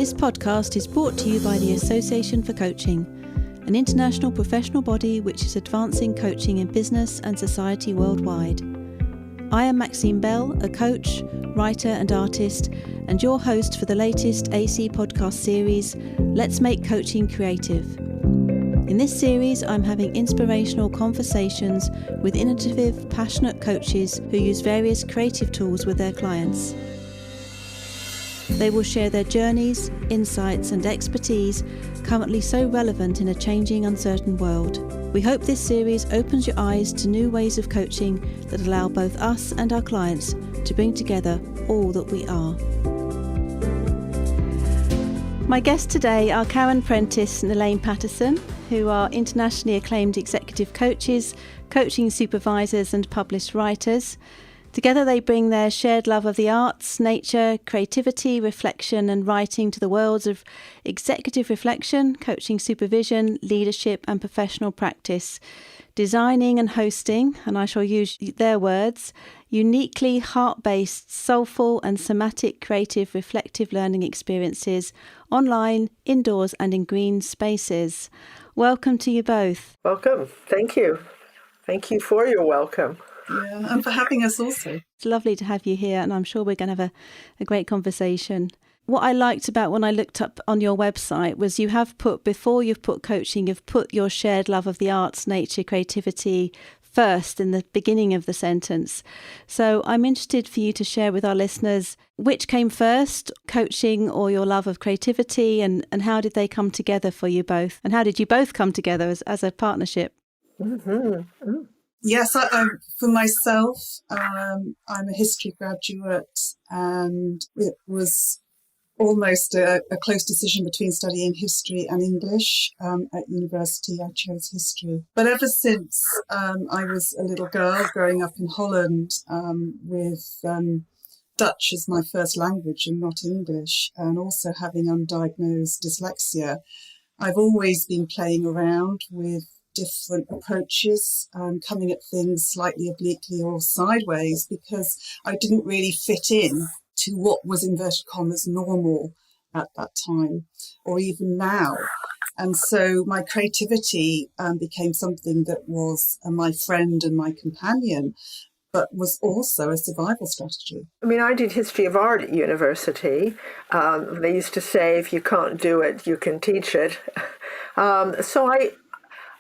This podcast is brought to you by the Association for Coaching, an international professional body which is advancing coaching in business and society worldwide. I am Maxine Bell, a coach, writer and artist, and your host for the latest AC podcast series, Let's Make Coaching Creative. In this series, I'm having inspirational conversations with innovative, passionate coaches who use various creative tools with their clients. They will share their journeys, insights and expertise currently so relevant in a changing, uncertain world. We hope this series opens your eyes to new ways of coaching that allow both us and our clients to bring together all that we are. My guests today are Karyn, Prentice and Elaine Patterson, who are internationally acclaimed executive coaches, coaching supervisors and published writers. Together they bring their shared love of the arts, nature, creativity, reflection and writing to the worlds of executive reflection, coaching supervision, leadership and professional practice, designing and hosting, and I shall use their words, uniquely heart-based, soulful and somatic creative reflective learning experiences online, indoors and in green spaces. Welcome to you both. Welcome. Thank you. Thank you for your welcome. Yeah, and for having us also. It's lovely to have you here, and I'm sure we're going to have a great conversation. What I liked about when I looked up on your website was you have put, before you've put coaching, you've put your shared love of the arts, nature, creativity first in the beginning of the sentence. So I'm interested for you to share with our listeners which came first, coaching or your love of creativity, and how did they come together for you both? And how did you both come together as a partnership? Mm-hmm. Yes, for myself, I'm a history graduate, and it was almost a close decision between studying history and English. At university, I chose history. But ever since I was a little girl growing up in Holland with Dutch as my first language and not English, and also having undiagnosed dyslexia, I've always been playing around with different approaches, coming at things slightly obliquely or sideways, because I didn't really fit in to what was inverted commas normal at that time or even now. And so my creativity became something that was my friend and my companion, but was also a survival strategy. I mean, I did history of art at university. They used to say, if you can't do it, you can teach it. So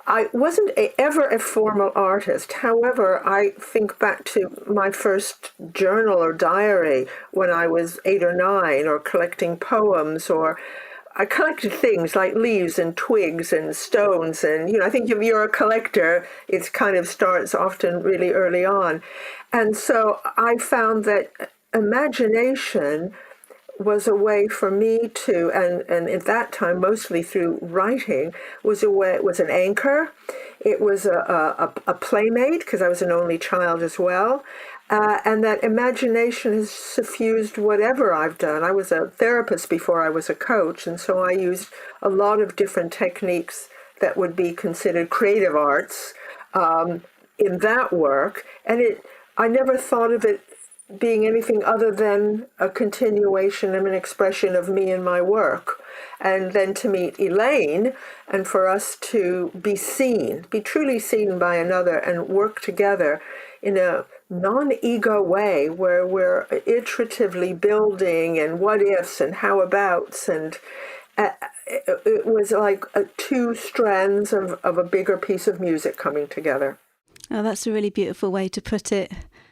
I wasn't ever a formal artist. However, I think back to my first journal or diary when I was 8 or 9, or collecting poems, or I collected things like leaves and twigs and stones. And, I think if you're a collector, it kind of starts often really early on. And so I found that imagination was a way for me to, and at that time, mostly through writing, was an anchor. It was a playmate, because I was an only child as well. And that imagination has suffused whatever I've done. I was a therapist before I was a coach, and so I used a lot of different techniques that would be considered creative arts in that work. And I never thought of it being anything other than a continuation of an expression of me and my work. And then to meet Elaine, and for us to be truly seen by another, and work together in a non-ego way where we're iteratively building and what ifs and how abouts, and it was like two strands of a bigger piece of music coming together. Oh, that's a really beautiful way to put it.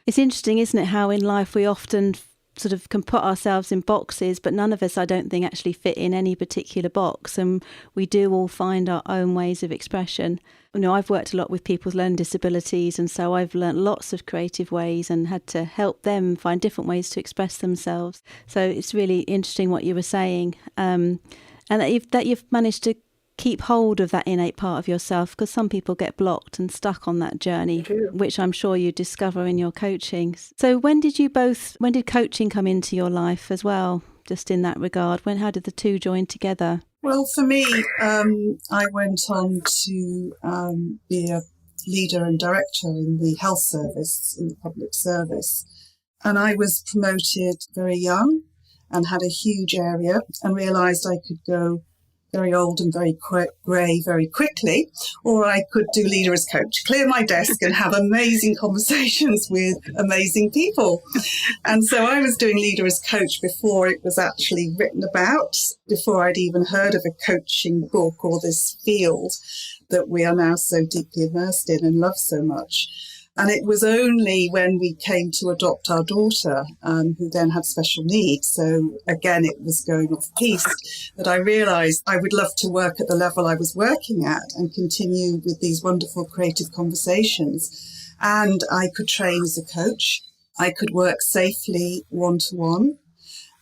It's interesting, isn't it, how in life we often sort of can put ourselves in boxes, but none of us, I don't think, actually fit in any particular box. And we do all find our own ways of expression. I've worked a lot with people with learning disabilities, and so I've learnt lots of creative ways and had to help them find different ways to express themselves. So it's really interesting what you were saying, and that you've managed to keep hold of that innate part of yourself, because some people get blocked and stuck on that journey, which I'm sure you discover in your coaching. So when did coaching come into your life as well, just in that regard? How did the two join together? Well, for me, I went on to be a leader and director in the health service, in the public service. And I was promoted very young and had a huge area, and realised I could go very old and very grey very quickly, or I could do leader as coach, clear my desk and have amazing conversations with amazing people. And so I was doing leader as coach before it was actually written about, before I'd even heard of a coaching book or this field that we are now so deeply immersed in and love so much. And it was only when we came to adopt our daughter, who then had special needs, so again it was going off piste, that I realised I would love to work at the level I was working at and continue with these wonderful creative conversations. And I could train as a coach, I could work safely one-to-one,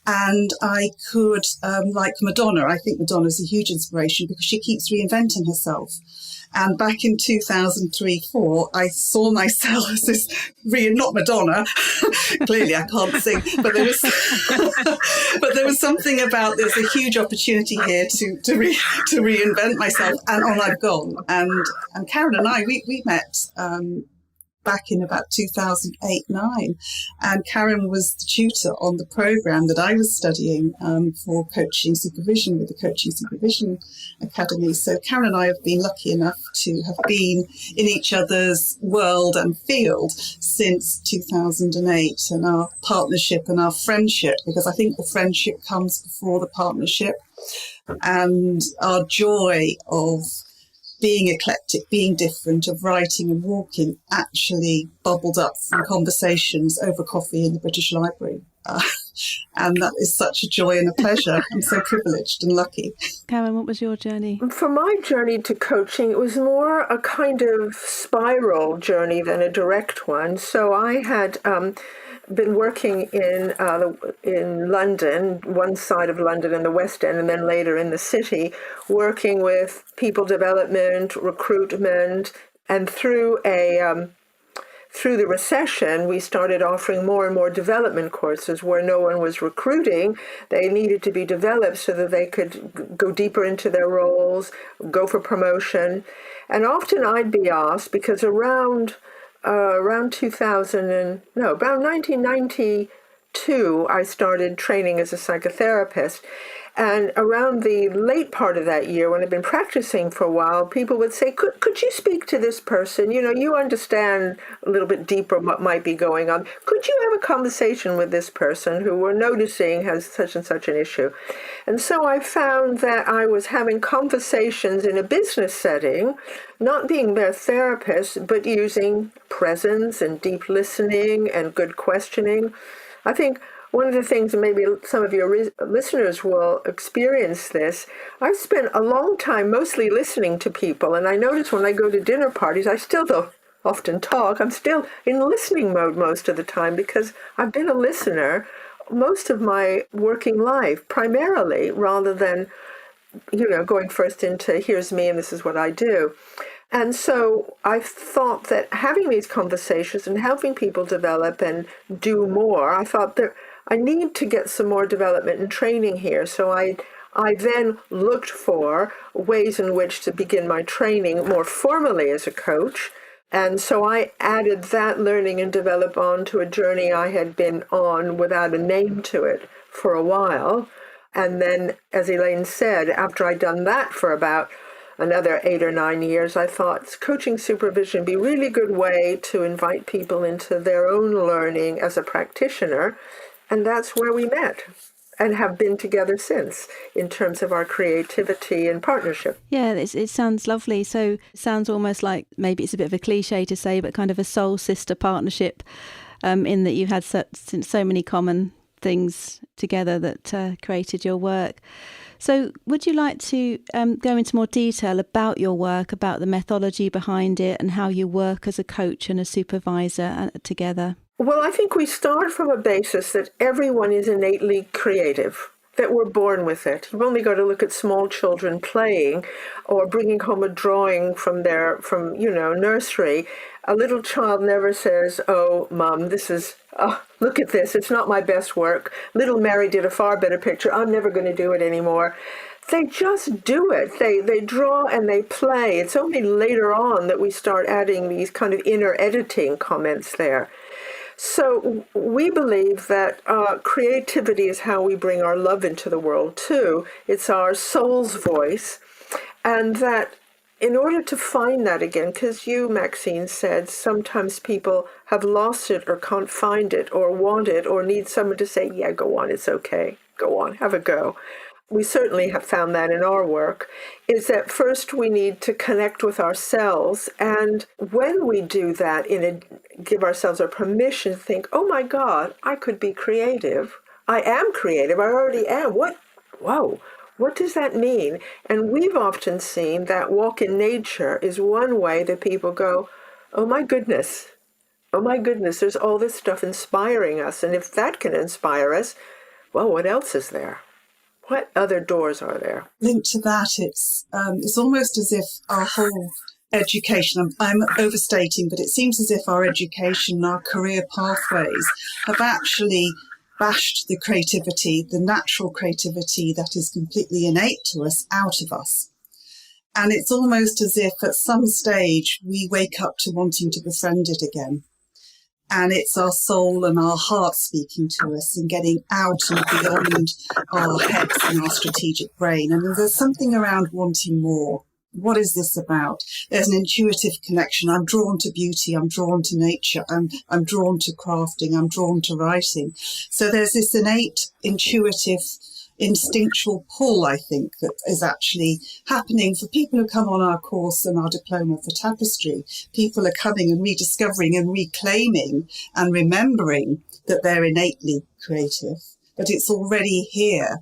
and I could, like Madonna, I think Madonna's a huge inspiration because she keeps reinventing herself. And back in 2003-4, I saw myself as this, not Madonna, clearly I can't sing, but there was something about, there's a huge opportunity here to reinvent myself, and on I've gone. And Karyn and I, we met back in about 2008-9, and Karyn was the tutor on the program that I was studying for coaching supervision with the Coaching Supervision Academy. So Karyn and I have been lucky enough to have been in each other's world and field since 2008, and our partnership and our friendship, because I think the friendship comes before the partnership, and our joy of being eclectic, being different, of writing and walking actually bubbled up from conversations over coffee in the British Library. And that is such a joy and a pleasure. I'm so privileged and lucky. Karyn, what was your journey? For my journey to coaching, it was more a kind of spiral journey than a direct one. So I had been working in London, one side of London in the West End, and then later in the city, working with people development, recruitment, and through the recession, we started offering more and more development courses where no one was recruiting. They needed to be developed so that they could go deeper into their roles, go for promotion. And often I'd be asked, because around 1992, I started training as a psychotherapist. And around the late part of that year, when I'd been practicing for a while, people would say, could you speak to this person? You know, you understand a little bit deeper what might be going on. Could you have a conversation with this person who we're noticing has such and such an issue? And so I found that I was having conversations in a business setting, not being their therapist, but using presence and deep listening and good questioning. I think one of the things, and maybe some of your listeners will experience this, I've spent a long time mostly listening to people, and I notice when I go to dinner parties, I still don't often talk. I'm still in listening mode most of the time because I've been a listener most of my working life, primarily, rather than, going first into here's me and this is what I do. And so I thought that having these conversations and helping people develop and do more, I thought that I need to get some more development and training here. So I then looked for ways in which to begin my training more formally as a coach. And so I added that learning and develop on to a journey I had been on without a name to it for a while. And then, as Elaine said, after I'd done that for about another 8 or 9 years, I thought coaching supervision would be a really good way to invite people into their own learning as a practitioner. And that's where we met and have been together since in terms of our creativity and partnership. Yeah, it sounds lovely. So it sounds almost like, maybe it's a bit of a cliche to say, but kind of a soul sister partnership, in that you had so many common things together that created your work. So would you like to go into more detail about your work, about the methodology behind it and how you work as a coach and a supervisor together? Well, I think we start from a basis that everyone is innately creative, that we're born with it. You've only got to look at small children playing or bringing home a drawing from nursery. A little child never says, "Oh, Mum, look at this. It's not my best work. Little Mary did a far better picture. I'm never going to do it anymore." They just do it. They draw and they play. It's only later on that we start adding these kind of inner editing comments there. So we believe that creativity is how we bring our love into the world too. It's our soul's voice, and that in order to find that again, because you, Maxine, said sometimes people have lost it or can't find it or want it or need someone to say, yeah, go on, it's okay, go on, have a go. We certainly have found that in our work, is that first we need to connect with ourselves. And when we do that, give ourselves a permission to think, oh my God, I could be creative. I am creative. I already am. Whoa, what does that mean? And we've often seen that walk in nature is one way that people go, oh my goodness, there's all this stuff inspiring us. And if that can inspire us, well, what else is there? What other doors are there? Linked to that, it's almost as if our whole education, I'm overstating, but it seems as if our education, our career pathways have actually bashed the creativity, the natural creativity that is completely innate to us, out of us. And it's almost as if at some stage we wake up to wanting to befriend it again. And it's our soul and our heart speaking to us and getting out and beyond our heads and our strategic brain. And there's something around wanting more. What is this about? There's an intuitive connection. I'm drawn to beauty. I'm drawn to nature. I'm drawn to crafting. I'm drawn to writing. So there's this innate, intuitive, instinctual pull, I think, that is actually happening for people who come on our course and our diploma for Tapestry. People are coming and rediscovering and reclaiming and remembering that they're innately creative, but it's already here.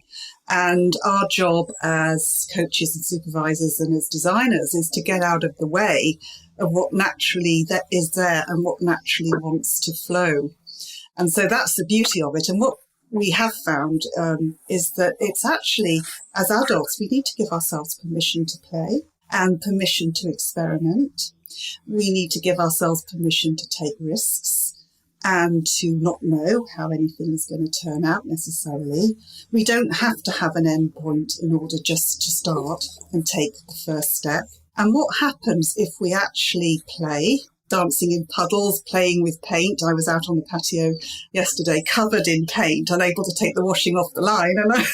And our job as coaches and supervisors and as designers is to get out of the way of what naturally that is there and what naturally wants to flow. And so that's the beauty of it. And what we have found is that it's actually, as adults, we need to give ourselves permission to play and permission to experiment. We need to give ourselves permission to take risks and to not know how anything is going to turn out necessarily. We don't have to have an end point in order just to start and take the first step. And what happens if we actually play? Dancing in puddles, playing with paint. I was out on the patio yesterday covered in paint, unable to take the washing off the line. And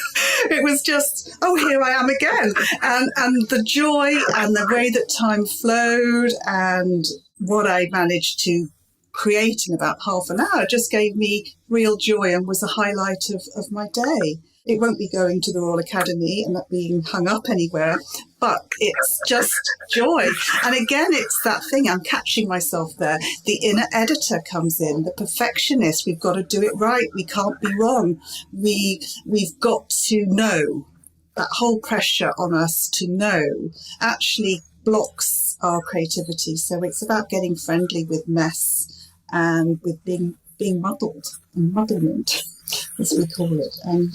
it was just, oh, here I am again. And the joy and the way that time flowed and what I managed to create in about half an hour just gave me real joy and was a highlight of my day. It won't be going to the Royal Academy and not being hung up anywhere, but it's just joy. And again, it's that thing, I'm catching myself there. The inner editor comes in, the perfectionist. We've got to do it right. We can't be wrong. We've got to know. That whole pressure on us to know actually blocks our creativity. So it's about getting friendly with mess and with being muddled and muddlement, as we call it, and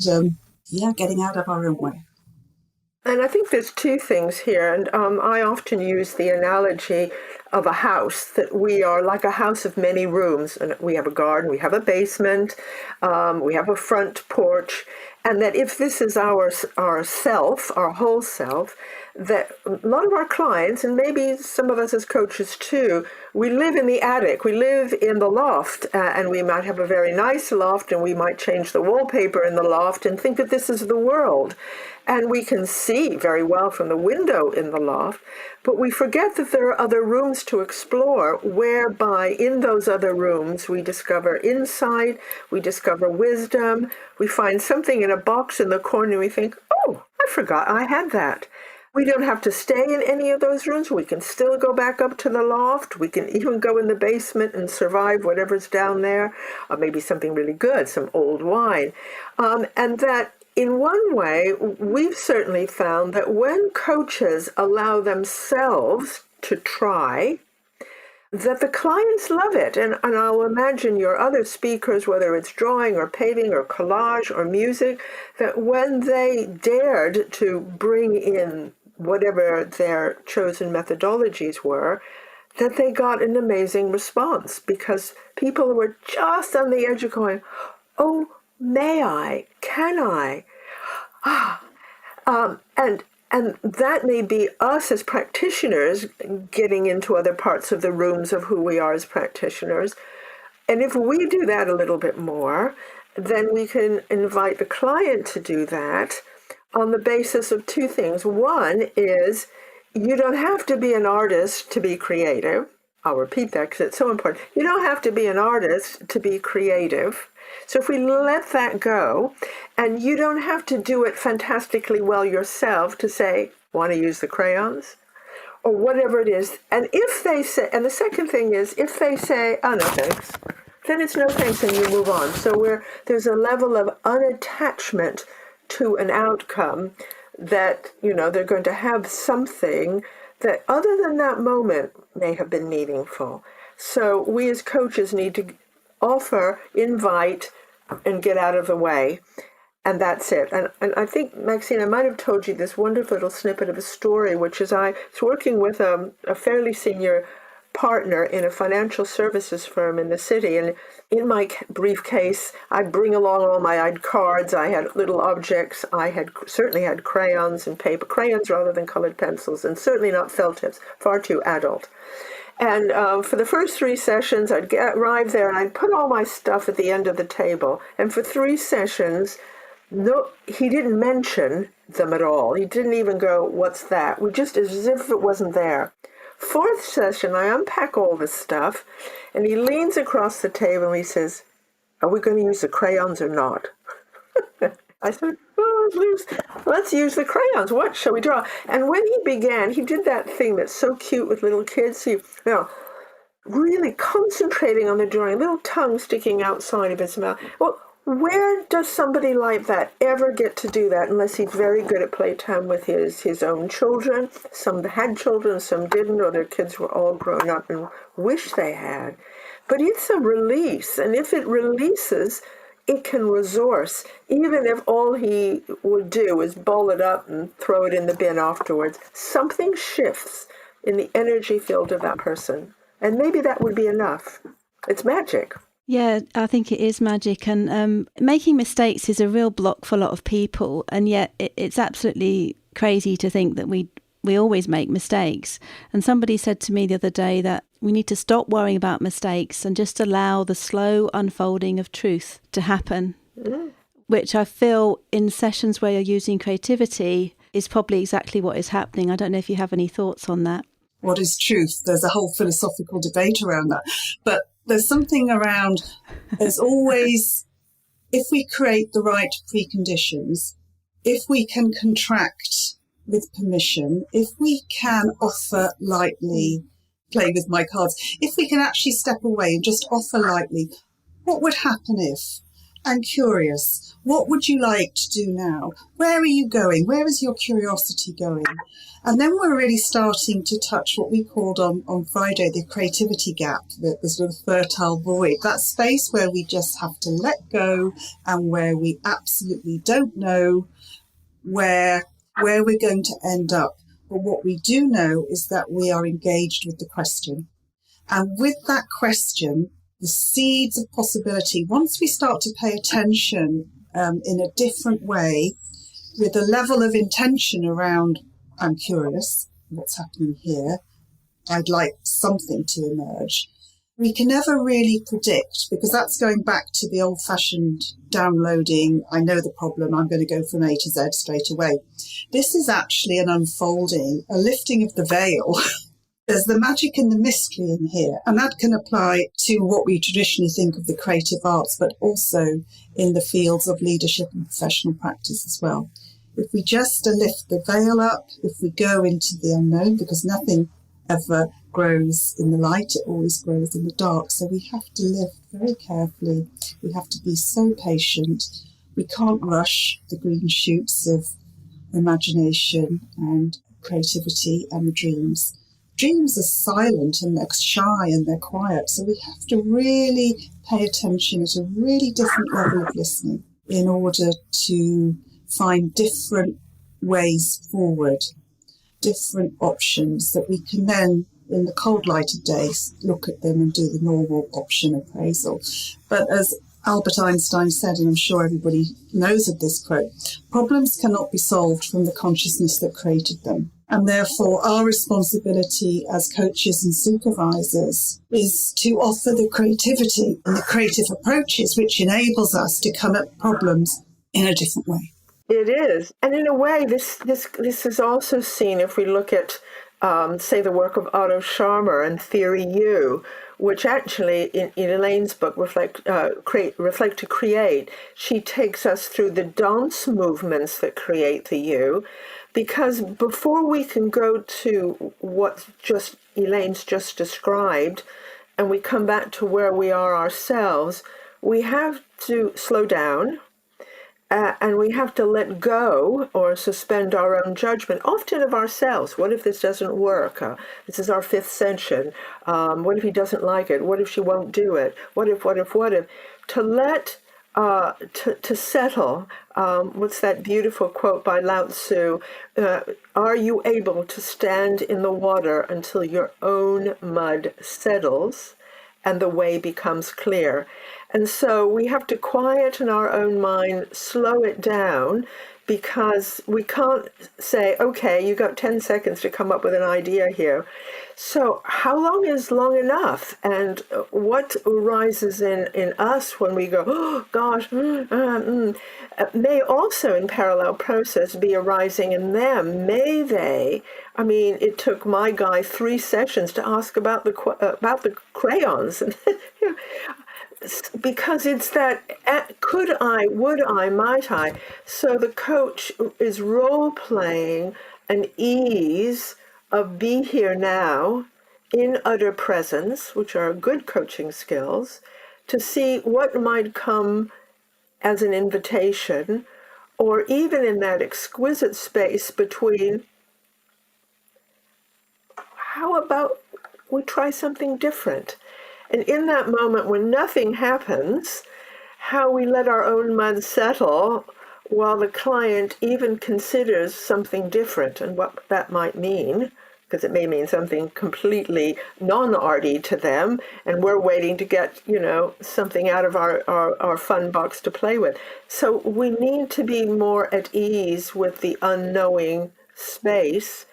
getting out of our own way. And I think there's two things here, and I often use the analogy of a house, that we are like a house of many rooms, and we have a garden, we have a basement, we have a front porch, and that if this is our self, our whole self, that a lot of our clients, and maybe some of us as coaches too, we live in the attic, we live in the loft, and we might have a very nice loft, and we might change the wallpaper in the loft and think that this is the world. And we can see very well from the window in the loft, but we forget that there are other rooms to explore, whereby in those other rooms we discover insight, we discover wisdom, we find something in a box in the corner and we think, oh, I forgot I had that. We don't have to stay in any of those rooms. We can still go back up to the loft. We can even go in the basement and survive whatever's down there, or maybe something really good, some old wine. And that in one way, we've certainly found that when coaches allow themselves to try, that the clients love it. And I'll imagine your other speakers, whether it's drawing or painting or collage or music, that when they dared to bring in whatever their chosen methodologies were, that they got an amazing response, because people were just on the edge of going, oh, may I? Can I? And that may be us as practitioners getting into other parts of the rooms of who we are as practitioners. And if we do that a little bit more, then we can invite the client to do that on the basis of two things. One is you don't have to be an artist to be creative. I'll repeat that because it's so important. You don't have to be an artist to be creative. So if we let that go, and you don't have to do it fantastically well yourself to say, want to use the crayons? Or whatever it is. And if they say, and the second thing is, if they say, oh, no thanks, then it's no thanks and you move on. So there's a level of unattachment to an outcome that, they're going to have something that other than that moment may have been meaningful. So we as coaches need to offer, invite, and get out of the way. And that's it. And I think, Maxine, I might have told you this wonderful little snippet of a story, which is I was working with a fairly senior partner in a financial services firm in the city. And in my briefcase, I'd bring along I had cards, I had little objects, I certainly had crayons and paper, crayons rather than colored pencils, and certainly not felt tips, far too adult. And for the first 3 sessions, I'd arrive there and I'd put all my stuff at the end of the table. And for 3 sessions, no, he didn't mention them at all. He didn't even go, what's that? We just, as if it wasn't there. 4th session, I unpack all this stuff, and he leans across the table and he says, are we going to use the crayons or not? I said, let's use the crayons. What shall we draw? And when he began, he did that thing that's so cute with little kids. Really concentrating on the drawing, little tongue sticking outside of his mouth. Well, where does somebody like that ever get to do that unless he's very good at playtime with his own children? Some had children, some didn't, or their kids were all grown up and wish they had. But it's a release, and if it releases, it can resource, even if all he would do is ball it up and throw it in the bin afterwards. Something shifts in the energy field of that person, and maybe that would be enough. It's magic. Yeah, I think it is magic, and making mistakes is a real block for a lot of people, and yet it's absolutely crazy to think that we always make mistakes. And somebody said to me the other day that we need to stop worrying about mistakes and just allow the slow unfolding of truth to happen, which I feel in sessions where you're using creativity is probably exactly what is happening. I don't know if you have any thoughts on that. What is truth? There's a whole philosophical debate around that. But there's something around, there's always, if we create the right preconditions, if we can contract with permission, if we can offer lightly, play with my cards, if we can actually step away and just offer lightly, what would happen if? I'm curious. What would you like to do now? Where are you going? Where is your curiosity going? And then we're really starting to touch what we called on Friday the creativity gap, the sort of fertile void, that space where we just have to let go and where we absolutely don't know where we're going to end up. But what we do know is that we are engaged with the question. And with that question, the seeds of possibility, once we start to pay attention in a different way, with a level of intention around, I'm curious, what's happening here, I'd like something to emerge. We can never really predict, because that's going back to the old-fashioned downloading, I know the problem, I'm going to go from A to Z straight away. This is actually an unfolding, a lifting of the veil. There's the magic and the mystery in here, and that can apply to what we traditionally think of the creative arts, but also in the fields of leadership and professional practice as well. If we just lift the veil up, if we go into the unknown, because nothing ever grows in the light, it always grows in the dark. So we have to live very carefully. We have to be so patient. We can't rush the green shoots of imagination and creativity and the dreams. Dreams are silent and they're shy and they're quiet. So we have to really pay attention at a really different level of listening in order to find different ways forward, different options that we can then, in the cold light of day, look at them and do the normal option appraisal. But as Albert Einstein said, and I'm sure everybody knows of this quote, problems cannot be solved from the consciousness that created them. And therefore, our responsibility as coaches and supervisors is to offer the creativity and the creative approaches which enables us to come at problems in a different way. It is. And in a way, this is also seen if we look at, say, the work of Otto Scharmer and Theory U, which actually, in Elaine's book, Reflect to Create, she takes us through the dance movements that create the U, because before we can go to what just Elaine's just described, and we come back to where we are ourselves, we have to slow down. And we have to let go or suspend our own judgment, often of ourselves. What if this doesn't work? This is our fifth session. What if he doesn't like it? What if she won't do it? What if? To let, to settle. What's that beautiful quote by Lao Tzu? Are you able to stand in the water until your own mud settles and the way becomes clear? And so we have to quieten our own mind, slow it down, because we can't say, okay, you got 10 seconds to come up with an idea here. So how long is long enough? And what arises in us when we go, oh, gosh, may also in parallel process be arising in them. May they, I mean, it took my guy 3 sessions to ask about the crayons. Because it's that could I, would I, might I. So the coach is role-playing an ease of be here now in utter presence, which are good coaching skills, to see what might come as an invitation, or even in that exquisite space between, how about we try something different? And in that moment when nothing happens, how we let our own mud settle while the client even considers something different and what that might mean, because it may mean something completely non-arty to them, and we're waiting to get, something out of our fun box to play with. So we need to be more at ease with the unknowing space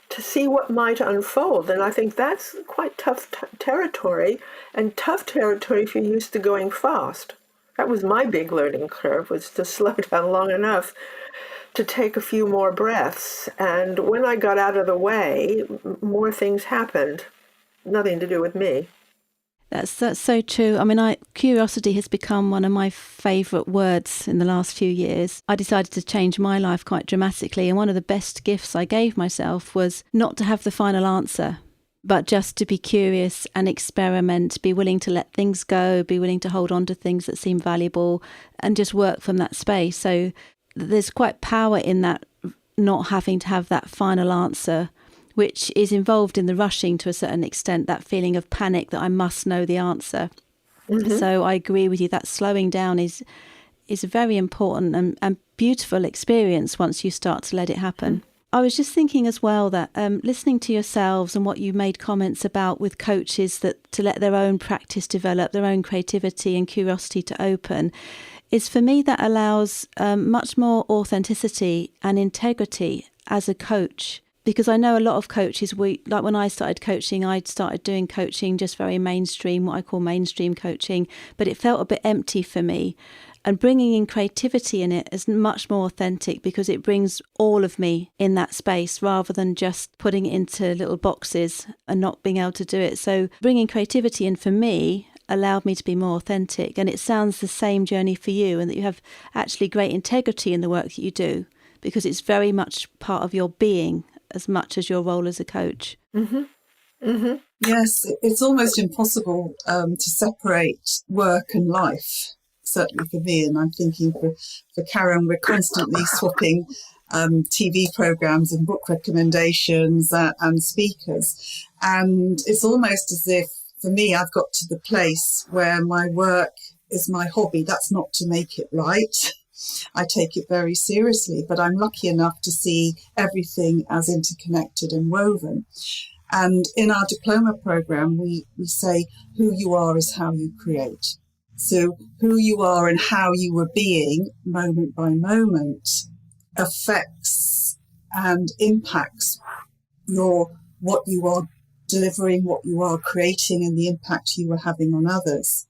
to see what might unfold. And I think that's quite tough territory, and tough territory if you're used to going fast. That was my big learning curve, was to slow down long enough to take a few more breaths. And when I got out of the way, more things happened. Nothing to do with me. That's so true. I mean, curiosity has become one of my favourite words in the last few years. I decided to change my life quite dramatically, and one of the best gifts I gave myself was not to have the final answer, but just to be curious and experiment, be willing to let things go, be willing to hold on to things that seem valuable, and just work from that space. So there's quite power in that, not having to have that final answer, which is involved in the rushing to a certain extent, that feeling of panic that I must know the answer. Mm-hmm. So I agree with you that slowing down is a very important and beautiful experience once you start to let it happen. Mm-hmm. I was just thinking as well that listening to yourselves and what you made comments about with coaches, that to let their own practice develop, their own creativity and curiosity to open, is for me that allows much more authenticity and integrity as a coach. Because I know a lot of coaches, like when I started coaching, I'd started doing coaching just very mainstream, what I call mainstream coaching, but it felt a bit empty for me. And bringing in creativity in it is much more authentic, because it brings all of me in that space rather than just putting it into little boxes and not being able to do it. So bringing creativity in for me allowed me to be more authentic. And it sounds the same journey for you, and that you have actually great integrity in the work that you do, because it's very much part of your being as much as your role as a coach. Mm-hmm. Mm-hmm. Yes, it's almost impossible to separate work and life, certainly for me. And I'm thinking for Karyn, we're constantly swapping TV programs and book recommendations and speakers. And it's almost as if, for me, I've got to the place where my work is my hobby. That's not to make it light. I take it very seriously, but I'm lucky enough to see everything as interconnected and woven. And in our diploma program, we say who you are is how you create. So who you are and how you were being moment by moment affects and impacts what you are delivering, what you are creating, and the impact you are having on others.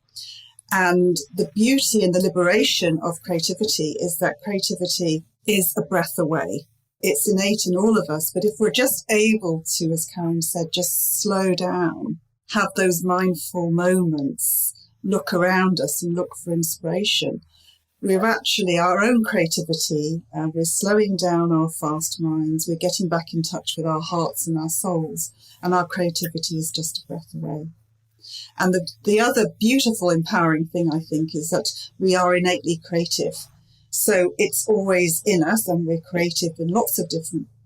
And the beauty and the liberation of creativity is that creativity is a breath away. It's innate in all of us, but if we're just able to, as Karyn said, just slow down, have those mindful moments, look around us and look for inspiration, we're actually our own creativity, we're slowing down our fast minds, we're getting back in touch with our hearts and our souls, and our creativity is just a breath away. And the other beautiful, empowering thing, I think, is that we are innately creative. So it's always in us, and we're creative in lots of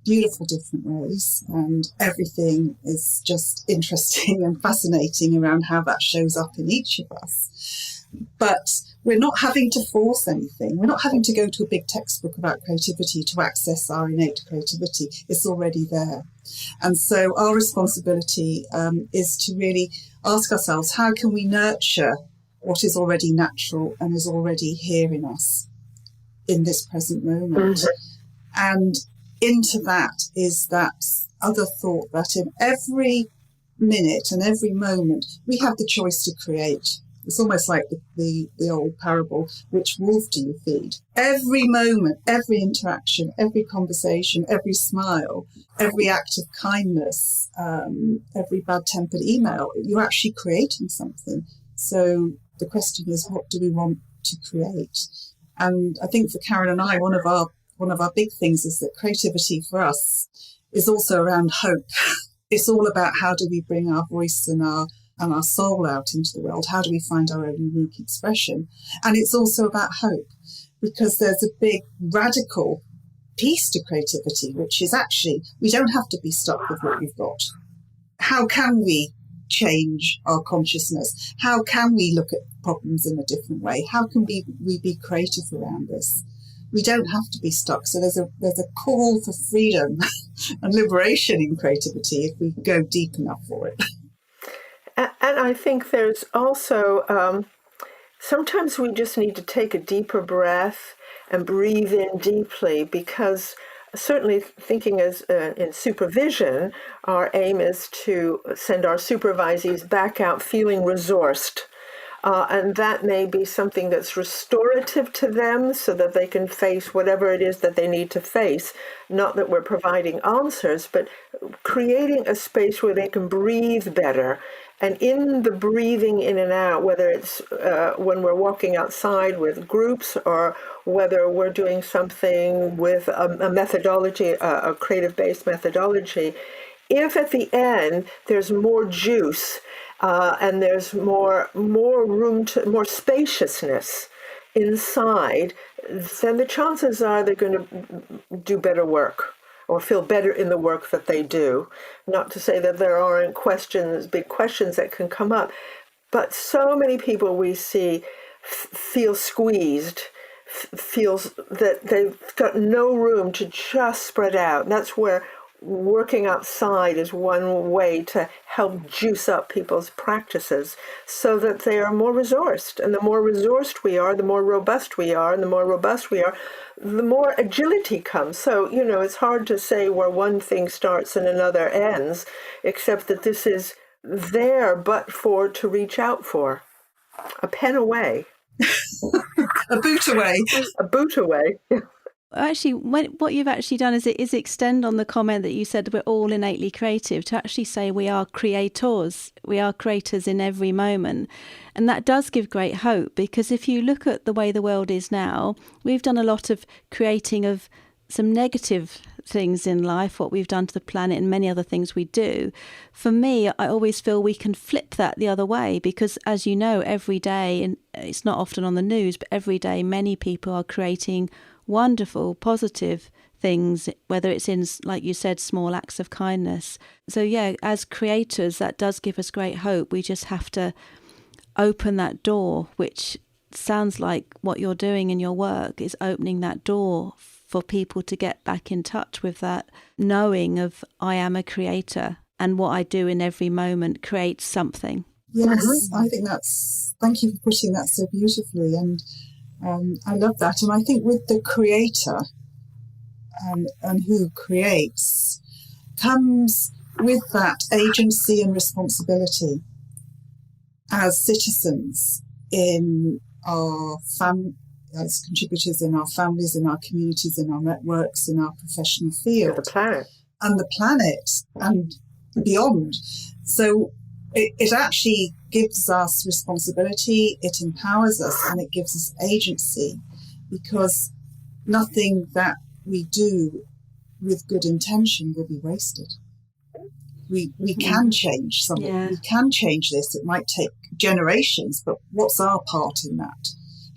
beautiful different ways. And everything is just interesting and fascinating around how that shows up in each of us. But we're not having to force anything. We're not having to go to a big textbook about creativity to access our innate creativity. It's already there. And so our responsibility is to really ask ourselves, how can we nurture what is already natural and is already here in us in this present moment? And into that is that other thought that in every minute and every moment, we have the choice to create. It's almost like the old parable, which wolf do you feed? Every moment, every interaction, every conversation, every smile, every act of kindness, every bad-tempered email, you're actually creating something. So the question is, what do we want to create? And I think for Karyn and I, one of our big things is that creativity for us is also around hope. It's all about how do we bring our voice and our soul out into the world? How do we find our own unique expression? And it's also about hope, because there's a big radical piece to creativity, which is actually, we don't have to be stuck with what we've got. How can we change our consciousness? How can we look at problems in a different way? How can we be creative around this? We don't have to be stuck. So there's a call for freedom and liberation in creativity if we go deep enough for it. And I think there's also, sometimes we just need to take a deeper breath and breathe in deeply, because certainly thinking as in supervision, our aim is to send our supervisees back out feeling resourced. And that may be something that's restorative to them so that they can face whatever it is that they need to face. Not that we're providing answers, but creating a space where they can breathe better. And in the breathing in and out, whether it's when we're walking outside with groups or whether we're doing something with a methodology, a creative-based methodology, if at the end there's more juice and there's more room, more spaciousness inside, then the chances are they're going to do better work or feel better in the work that they do. Not to say that there aren't big questions that can come up, but so many people we see feel squeezed, feels that they've got no room to just spread out. And that's where working outside is one way to help juice up people's practices so that they are more resourced. And the more resourced we are, the more robust we are. And the more robust we are, the more agility comes. So, it's hard to say where one thing starts and another ends, except that this is there but for to reach out for. A pen away. A boot away. A boot away. Actually, what you've actually done is extend on the comment that you said we're all innately creative, to actually say we are creators. We are creators in every moment. And that does give great hope, because if you look at the way the world is now, we've done a lot of creating of some negative things in life, what we've done to the planet and many other things we do. For me, I always feel we can flip that the other way, because as you know, every day, and it's not often on the news, but every day many people are creating wonderful, positive things, whether it's in, like you said, small acts of kindness. So yeah, as creators, that does give us great hope. We just have to open that door, which sounds like what you're doing in your work is opening that door for people to get back in touch with that knowing of I am a creator and what I do in every moment creates something. Yes, I think thank you for putting that so beautifully. And I love that. And I think with the creator, and who creates comes with that agency and responsibility as citizens in our as contributors in our families, in our communities, in our networks, in our professional field. To the planet. And the planet and beyond. So it actually gives us responsibility, it empowers us, and it gives us agency, because nothing that we do with good intention will be wasted. We can change something. Yeah. We can change this. It might take generations, but what's our part in that?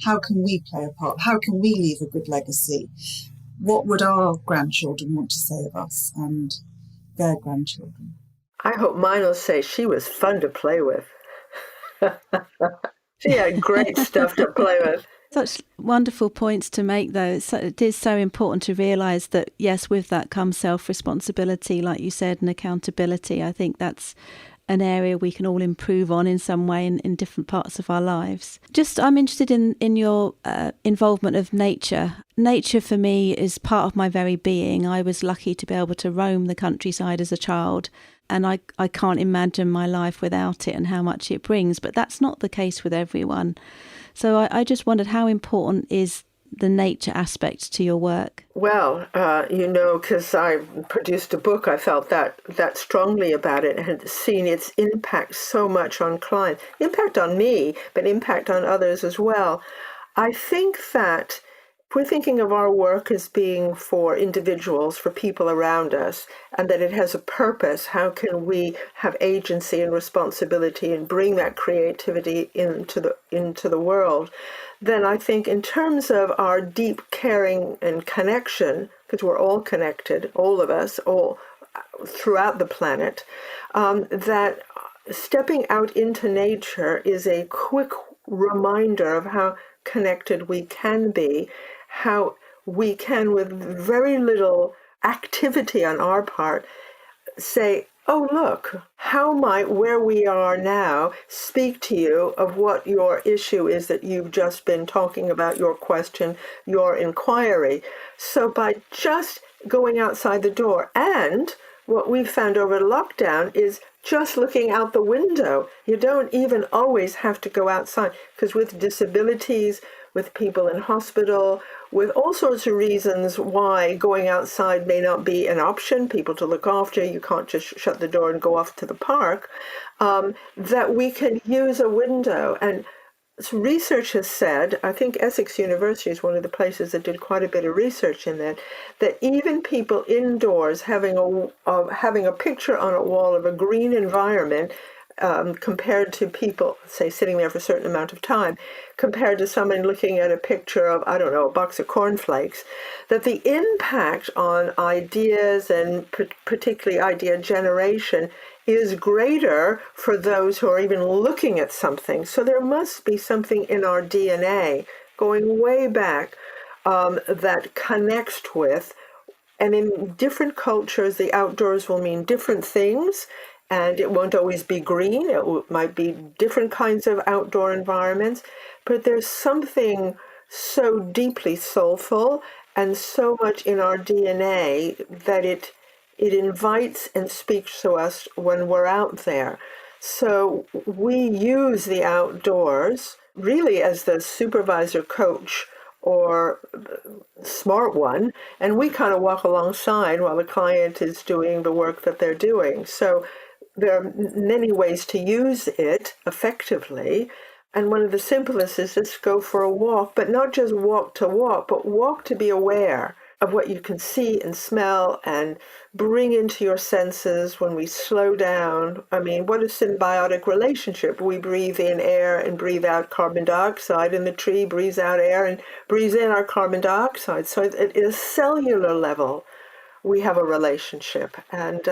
How can we play a part? How can we leave a good legacy? What would our grandchildren want to say of us and their grandchildren? I hope mine will say she was fun to play with. She had great stuff to play with. Such wonderful points to make, though. It is so important to realise that, yes, with that comes self-responsibility, like you said, and accountability. I think that's an area we can all improve on in some way in different parts of our lives. I'm interested in your involvement of nature. Nature for me is part of my very being. I was lucky to be able to roam the countryside as a child, and I can't imagine my life without it and how much it brings, but that's not the case with everyone. So I just wondered, how important is the nature aspect to your work? Well, because I produced a book, I felt that strongly about it and had seen its impact so much on clients, impact on me, but impact on others as well. I think that if we're thinking of our work as being for individuals, for people around us, and that it has a purpose, how can we have agency and responsibility and bring that creativity into the world? Then I think in terms of our deep caring and connection, because we're all connected, all of us, all throughout the planet, that stepping out into nature is a quick reminder of how connected we can be, how we can, with very little activity on our part, say, oh, look, how might where we are now speak to you of what your issue is that you've just been talking about, your question, your inquiry. So by just going outside the door, and what we've found over lockdown is just looking out the window. You don't even always have to go outside, because with disabilities, with people in hospital, with all sorts of reasons why going outside may not be an option, people to look after, you can't just shut the door and go off to the park, that we can use a window. And research has said, I think Essex University is one of the places that did quite a bit of research in that even people indoors having a picture on a wall of a green environment, compared to people, say, sitting there for a certain amount of time, compared to someone looking at a picture of, I don't know, a box of cornflakes, that the impact on ideas and particularly idea generation is greater for those who are even looking at something. So there must be something in our DNA going way back that connects with, and in different cultures, the outdoors will mean different things. And it won't always be green. It might be different kinds of outdoor environments. But there's something so deeply soulful and so much in our DNA that it invites and speaks to us when we're out there. So we use the outdoors really as the supervisor, coach, or smart one, and we kind of walk alongside while the client is doing the work that they're doing. So there are many ways to use it effectively, and one of the simplest is just go for a walk, but not just walk to walk, but walk to be aware of what you can see and smell and bring into your senses when we slow down. I mean, what a symbiotic relationship. We breathe in air and breathe out carbon dioxide, and the tree breathes out air and breathes in our carbon dioxide. So at a cellular level, we have a relationship. And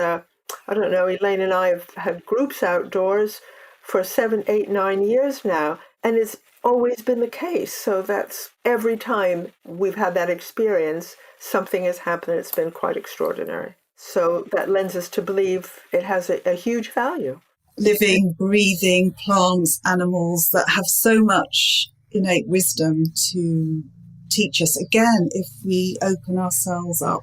I don't know, Elaine and I have had groups outdoors for 7, 8, 9 years now, and it's always been the case. So that's every time we've had that experience, something has happened. It's been quite extraordinary. So that lends us to believe it has a huge value. Living, breathing plants, animals that have so much innate wisdom to teach us. Again, if we open ourselves up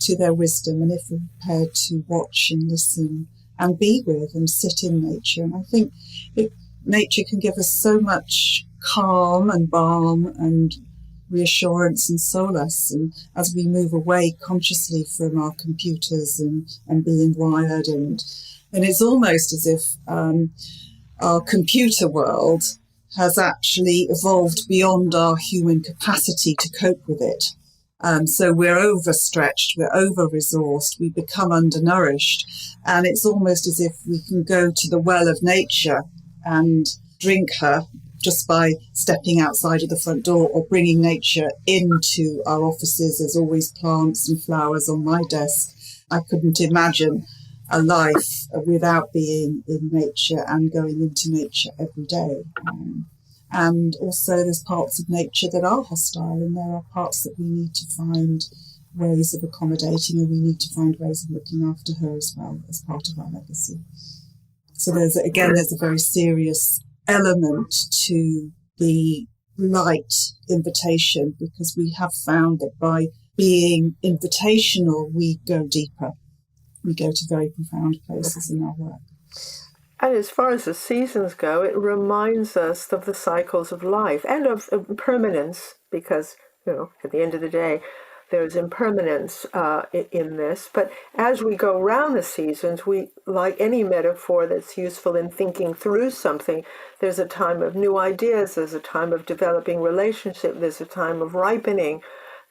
to their wisdom, and if we're prepared to watch and listen and be with and sit in nature. And I think nature can give us so much calm and balm and reassurance and solace, and as we move away consciously from our computers and being wired, and it's almost as if our computer world has actually evolved beyond our human capacity to cope with it. So we're overstretched, we're over-resourced, we become undernourished, and it's almost as if we can go to the well of nature and drink her just by stepping outside of the front door or bringing nature into our offices. There's always plants and flowers on my desk. I couldn't imagine a life without being in nature and going into nature every day. And also there's parts of nature that are hostile, and there are parts that we need to find ways of accommodating, and we need to find ways of looking after her as well as part of our legacy. So there's a very serious element to the light invitation, because we have found that by being invitational, we go deeper. We go to very profound places in our work. And as far as the seasons go, it reminds us of the cycles of life and of impermanence, because, at the end of the day, there's impermanence in this. But as we go around the seasons, we, like any metaphor that's useful in thinking through something, there's a time of new ideas, there's a time of developing relationship, there's a time of ripening.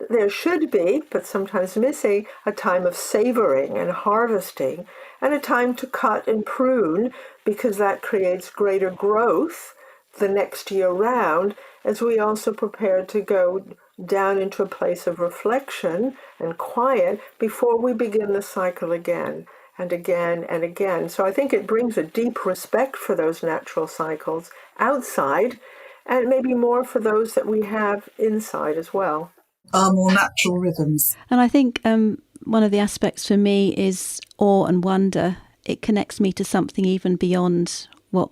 There should be, but sometimes missing, a time of savoring and harvesting, and a time to cut and prune, because that creates greater growth the next year round, as we also prepare to go down into a place of reflection and quiet before we begin the cycle again and again and again. So I think it brings a deep respect for those natural cycles outside, and maybe more for those that we have inside as well. Our more natural rhythms. And I think one of the aspects for me is awe and wonder. It connects me to something even beyond what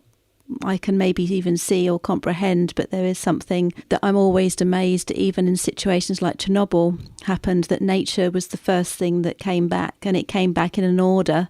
I can maybe even see or comprehend, but there is something that I'm always amazed, even in situations like Chernobyl happened, that nature was the first thing that came back, and it came back in an order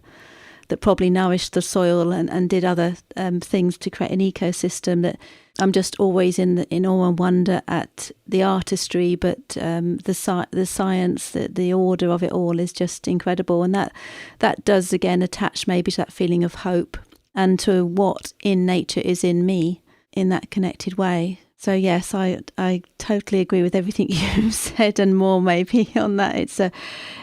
that probably nourished the soil and did other things to create an ecosystem. That I'm just always in awe and wonder at the artistry, but the science, the order of it all is just incredible. And that does again attach maybe to that feeling of hope and to what in nature is in me in that connected way. So yes, I totally agree with everything you've said and more maybe on that.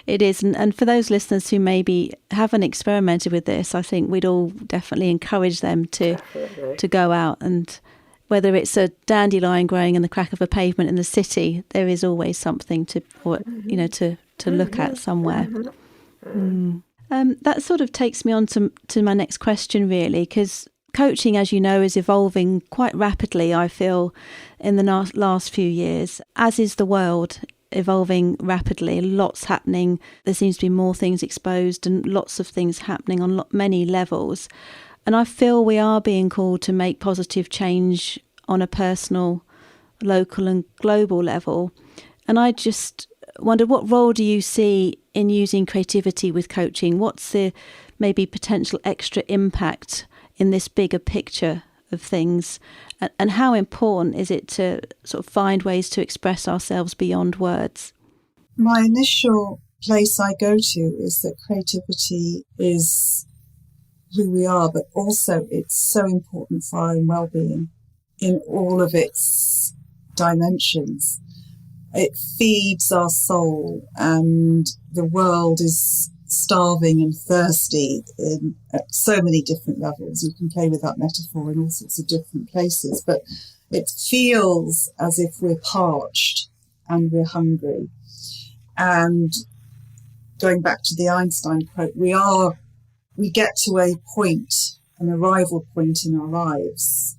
It is. And for those listeners who maybe haven't experimented with this, I think we'd all definitely encourage them to go out, and whether it's a dandelion growing in the crack of a pavement in the city, there is always something to look at somewhere. That sort of takes me on to my next question, really, because coaching, as you know, is evolving quite rapidly, I feel, in the last few years, as is the world evolving rapidly. Lots happening. There seems to be more things exposed and lots of things happening on many levels. And I feel we are being called to make positive change on a personal, local and global level. And I just wonder, what role do you see in using creativity with coaching? What's the maybe potential extra impact in this bigger picture of things? And how important is it to sort of find ways to express ourselves beyond words? My initial place I go to is that creativity is who we are, but also it's so important for our own well-being in all of its dimensions. It feeds our soul, and the world is starving and thirsty at so many different levels. You can play with that metaphor in all sorts of different places, but it feels as if we're parched and we're hungry. And going back to the Einstein quote, we get to a point, an arrival point in our lives,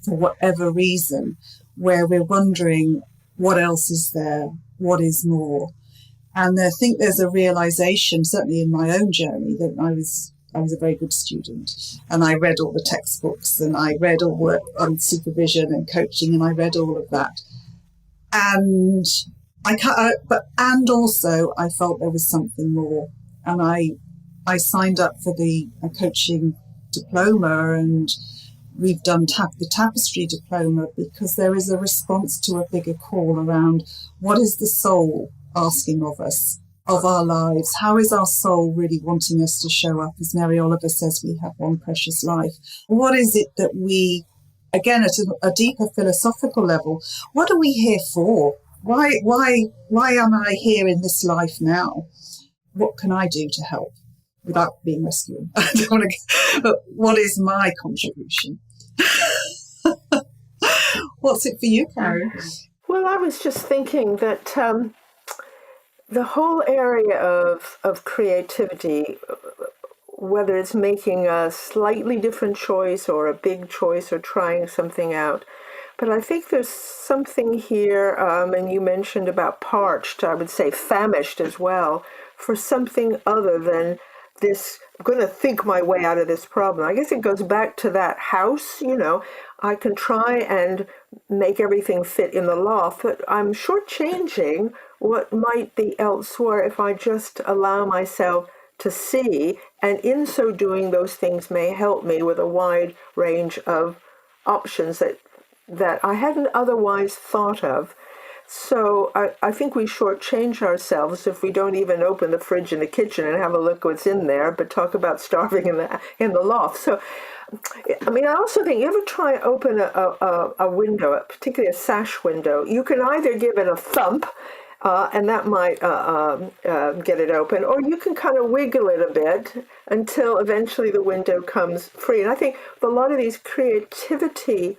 for whatever reason, where we're wondering what else is there, what is more. And I think there's a realization, certainly in my own journey, that I was a very good student, and I read all the textbooks, and I read all work on supervision and coaching, and I read all of that. And And also I felt there was something more, and I signed up for the coaching diploma, and we've done the Tapestry diploma, because there is a response to a bigger call around what is the soul asking of us, of our lives. How is our soul really wanting us to show up? As Mary Oliver says, we have one precious life. What is it that we, again, at a deeper philosophical level, what are we here for? Why am I here in this life now? What can I do to help without being rescuing? I don't want to, but what is my contribution? What's it for you, Karyn? Well, I was just thinking that the whole area of creativity, whether it's making a slightly different choice or a big choice or trying something out, but I think there's something here, and you mentioned about parched, I would say famished as well, for something other than this, I'm going to think my way out of this problem. I guess it goes back to that house, I can try and make everything fit in the loft, but I'm shortchanging what might be elsewhere if I just allow myself to see, and in so doing, those things may help me with a wide range of options that I hadn't otherwise thought of. So I think we shortchange ourselves if we don't even open the fridge in the kitchen and have a look what's in there, but talk about starving in the loft. So, I mean, I also think you ever try and open a window, particularly a sash window, you can either give it a thump, and that might get it open, or you can kind of wiggle it a bit until eventually the window comes free. And I think a lot of these creativity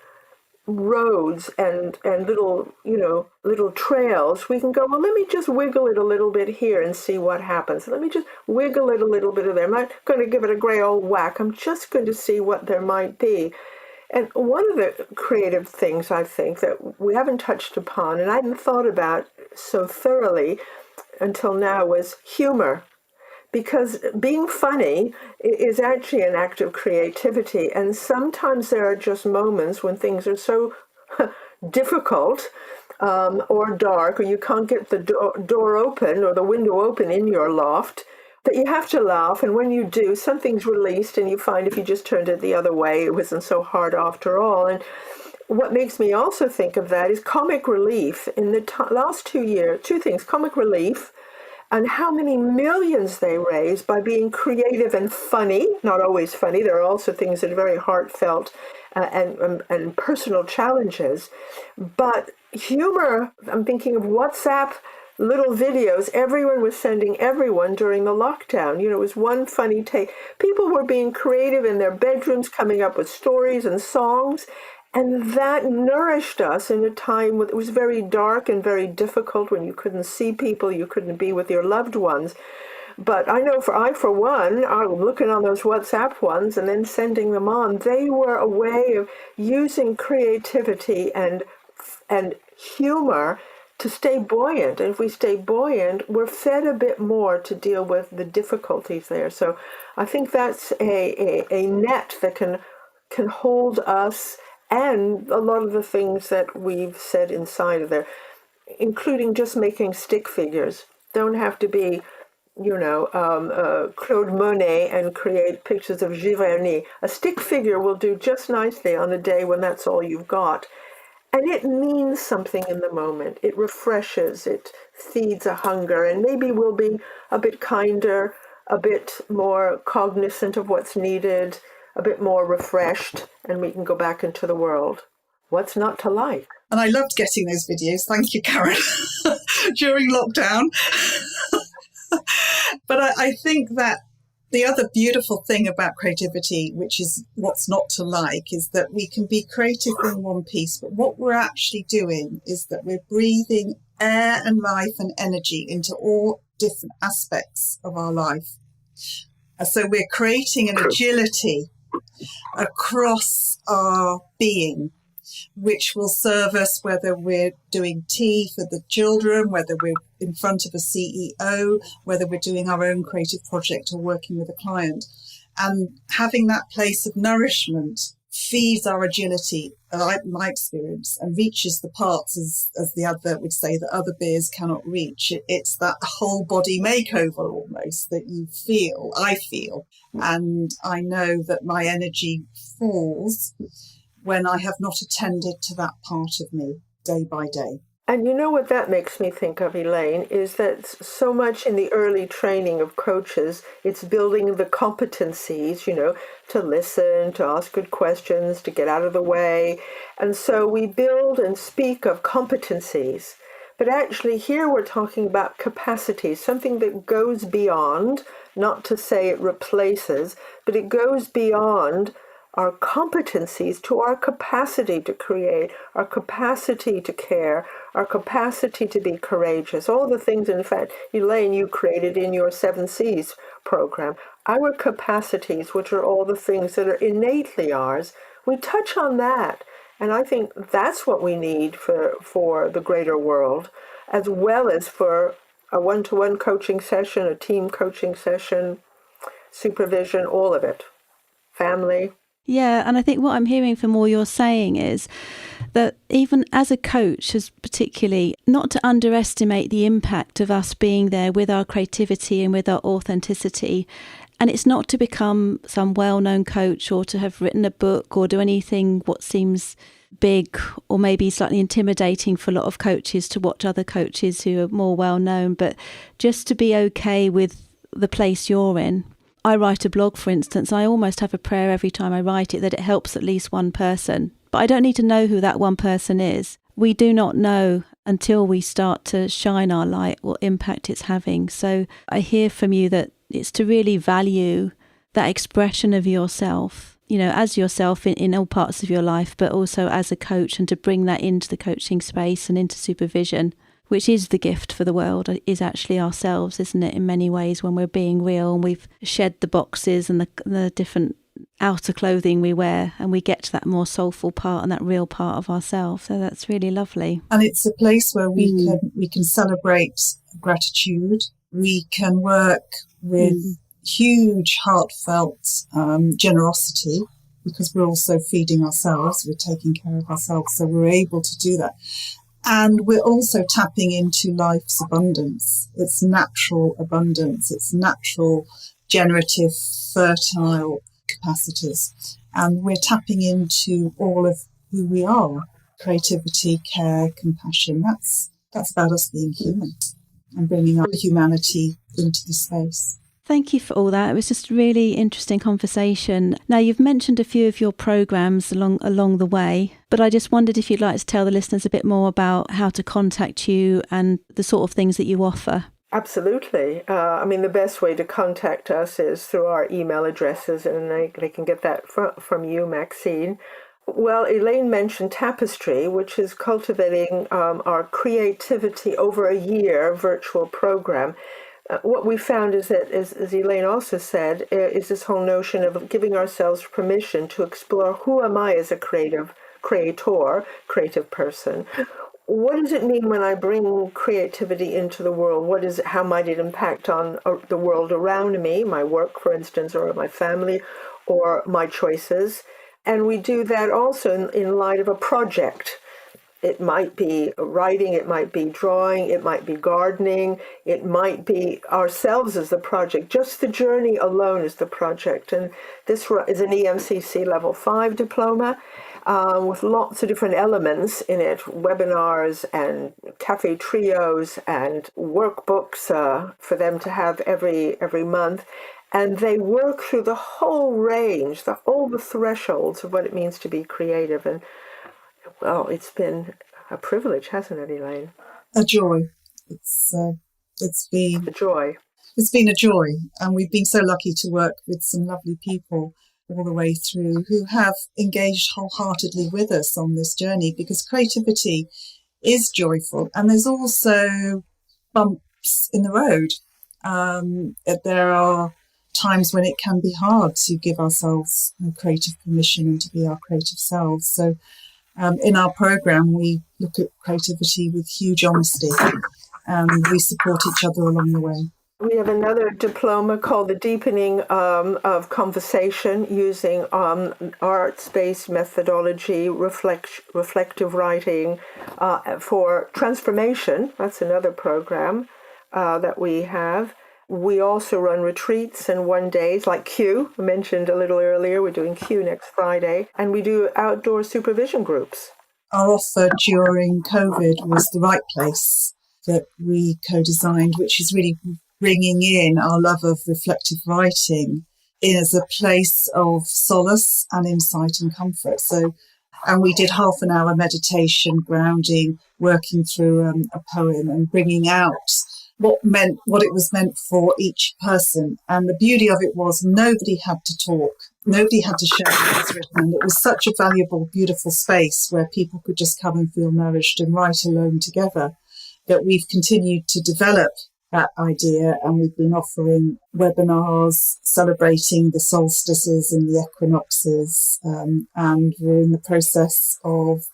roads and little trails, we can go, well, let me just wiggle it a little bit here and see what happens. Let me just wiggle it a little bit of there. I'm not going to give it a great old whack. I'm just going to see what there might be. And one of the creative things I think that we haven't touched upon, and I hadn't thought about so thoroughly until now, was humor. Because being funny is actually an act of creativity. And sometimes there are just moments when things are so difficult or dark, or you can't get the door open or the window open in your loft, that you have to laugh. And when you do, something's released, and you find if you just turned it the other way, it wasn't so hard after all. And what makes me also think of that is comic relief. In the last 2 years, two things: comic relief, and how many millions they raise by being creative and funny. Not always funny. There are also things that are very heartfelt and personal challenges. But humor, I'm thinking of WhatsApp little videos everyone was sending everyone during the lockdown. It was one funny take. People were being creative in their bedrooms, coming up with stories and songs. And that nourished us in a time when it was very dark and very difficult, when you couldn't see people, you couldn't be with your loved ones. But I know for one, I'm looking on those WhatsApp ones and then sending them on. They were a way of using creativity and humor to stay buoyant. And if we stay buoyant, we're fed a bit more to deal with the difficulties there. So I think that's a net that can hold us, and a lot of the things that we've said inside of there, including just making stick figures. Don't have to be, Claude Monet and create pictures of Giverny. A stick figure will do just nicely on a day when that's all you've got. And it means something in the moment. It refreshes, it feeds a hunger, and maybe we'll be a bit kinder, a bit more cognizant of what's needed, a bit more refreshed, and we can go back into the world. What's not to like? And I loved getting those videos. Thank you, Karyn, during lockdown. But I think that the other beautiful thing about creativity, which is what's not to like, is that we can be creative in one piece, but what we're actually doing is that we're breathing air and life and energy into all different aspects of our life. And so we're creating an agility across our being, which will serve us whether we're doing tea for the children, whether we're in front of a CEO, whether we're doing our own creative project or working with a client. And having that place of nourishment feeds our agility, my experience, and reaches the parts, as the advert would say, that other beers cannot reach. It's that whole body makeover almost that I feel, and I know that my energy falls when I have not attended to that part of me day by day. And you know what that makes me think of, Elaine, is that so much in the early training of coaches, it's building the competencies, to listen, to ask good questions, to get out of the way. And so we build and speak of competencies. But actually here we're talking about capacities, something that goes beyond, not to say it replaces, but it goes beyond our competencies to our capacity to create, our capacity to care, our capacity to be courageous, all the things, in fact, Elaine, you created in your 7 C's program. Our capacities, which are all the things that are innately ours, we touch on that. And I think that's what we need for the greater world, as well as for a one-to-one coaching session, a team coaching session, supervision, all of it, family. Yeah, and I think what I'm hearing from all you're saying is that even as a coach, is particularly not to underestimate the impact of us being there with our creativity and with our authenticity. And it's not to become some well-known coach or to have written a book or do anything what seems big or maybe slightly intimidating for a lot of coaches to watch other coaches who are more well-known, but just to be okay with the place you're in. I write a blog, for instance. I almost have a prayer every time I write it that it helps at least one person. But I don't need to know who that one person is. We do not know until we start to shine our light what impact it's having. So I hear from you that it's to really value that expression of yourself, as yourself in all parts of your life, but also as a coach, and to bring that into the coaching space and into supervision, which is the gift for the world, is actually ourselves, isn't it, in many ways, when we're being real and we've shed the boxes and the different outer clothing we wear, and we get to that more soulful part and that real part of ourselves. So that's really lovely. And it's a place where we can celebrate gratitude. We can work with huge heartfelt generosity, because we're also feeding ourselves, we're taking care of ourselves, so we're able to do that. And we're also tapping into life's abundance. It's natural abundance. It's natural, generative, fertile capacities. And we're tapping into all of who we are. Creativity, care, compassion. That's about us being human and bringing our humanity into the space. Thank you for all that. It was just a really interesting conversation. Now, you've mentioned a few of your programs along the way, but I just wondered if you'd like to tell the listeners a bit more about how to contact you and the sort of things that you offer. Absolutely. The best way to contact us is through our email addresses, and they can get that from you, Maxine. Well, Elaine mentioned Tapestry, which is cultivating our creativity over a year virtual program. What we found is that, as Elaine also said, is this whole notion of giving ourselves permission to explore who am I as a creative person. What does it mean when I bring creativity into the world? How might it impact on the world around me, my work, for instance, or my family, or my choices? And we do that also in light of a project. It might be writing, it might be drawing, it might be gardening, it might be ourselves as the project. Just the journey alone is the project. And this is an EMCC Level 5 diploma with lots of different elements in it, webinars and cafe trios and workbooks for them to have every month. And they work through the whole range, all the thresholds of what it means to be creative. And well, it's been a privilege, hasn't it, Elaine? A joy. It's been a joy. It's been a joy, and we've been so lucky to work with some lovely people all the way through who have engaged wholeheartedly with us on this journey, because creativity is joyful, and there's also bumps in the road. There are times when it can be hard to give ourselves creative permission and to be our creative selves. So in our program, we look at creativity with huge honesty, and we support each other along the way. We have another diploma called the Deepening of Conversation using arts-based methodology, reflective writing for transformation. That's another program that we have. We also run retreats and one-days like Q, I mentioned a little earlier. We're doing Q next Friday. And we do outdoor supervision groups. Our offer during COVID was The Right Place that we co-designed, which is really bringing in our love of reflective writing in as a place of solace and insight and comfort. And we did half an hour meditation, grounding, working through a poem and bringing out what it was meant for each person. And the beauty of it was nobody had to talk. Nobody had to share what was written. And it was such a valuable, beautiful space where people could just come and feel nourished and write alone together, that we've continued to develop that idea, and we've been offering webinars celebrating the solstices and the equinoxes, and we're in the process of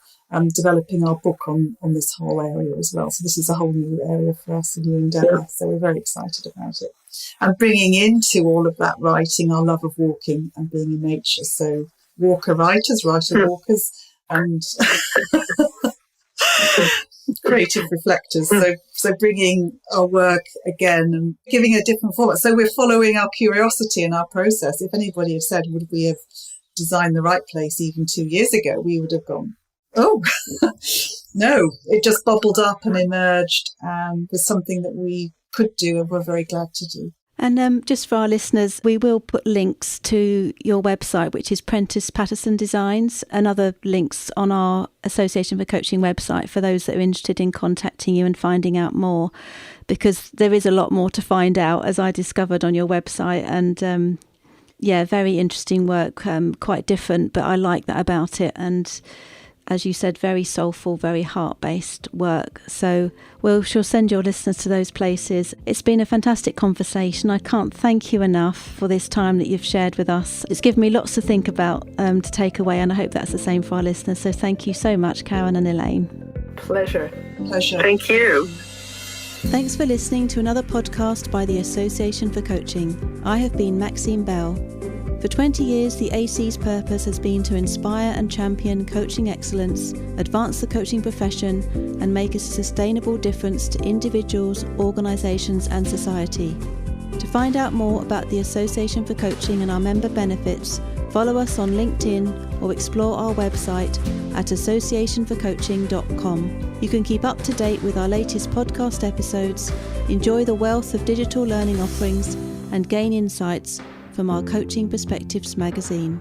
developing our book on this whole area as well. So this is a whole new area for us, a new endeavour, so we're very excited about it. And bringing into all of that writing our love of walking and being in nature. So walker writers, writer walkers, and creative reflectors. So bringing our work again and giving a different format. So we're following our curiosity and our process. If anybody had said, would we have designed The Right Place even 2 years ago, we would have gone, oh, no. It just bubbled up and emerged and was something that we could do and we're very glad to do. And just for our listeners, we will put links to your website, which is Prentice Patterson Designs, and other links on our Association for Coaching website for those that are interested in contacting you and finding out more, because there is a lot more to find out, as I discovered on your website. And very interesting work, quite different, but I like that about it. And as you said, very soulful, very heart-based work. So she'll send your listeners to those places. It's been a fantastic conversation. I can't thank you enough for this time that you've shared with us. It's given me lots to think about, to take away, and I hope that's the same for our listeners. So thank you so much, Karyn and Elaine. Pleasure. Thank you. Thanks for listening to another podcast by the Association for Coaching. I have been Maxine Bell. For 20 years, the AC's purpose has been to inspire and champion coaching excellence, advance the coaching profession, and make a sustainable difference to individuals, organisations and society. To find out more about the Association for Coaching and our member benefits, follow us on LinkedIn or explore our website at associationforcoaching.com. You can keep up to date with our latest podcast episodes, enjoy the wealth of digital learning offerings, and gain insights from our Coaching Perspectives magazine.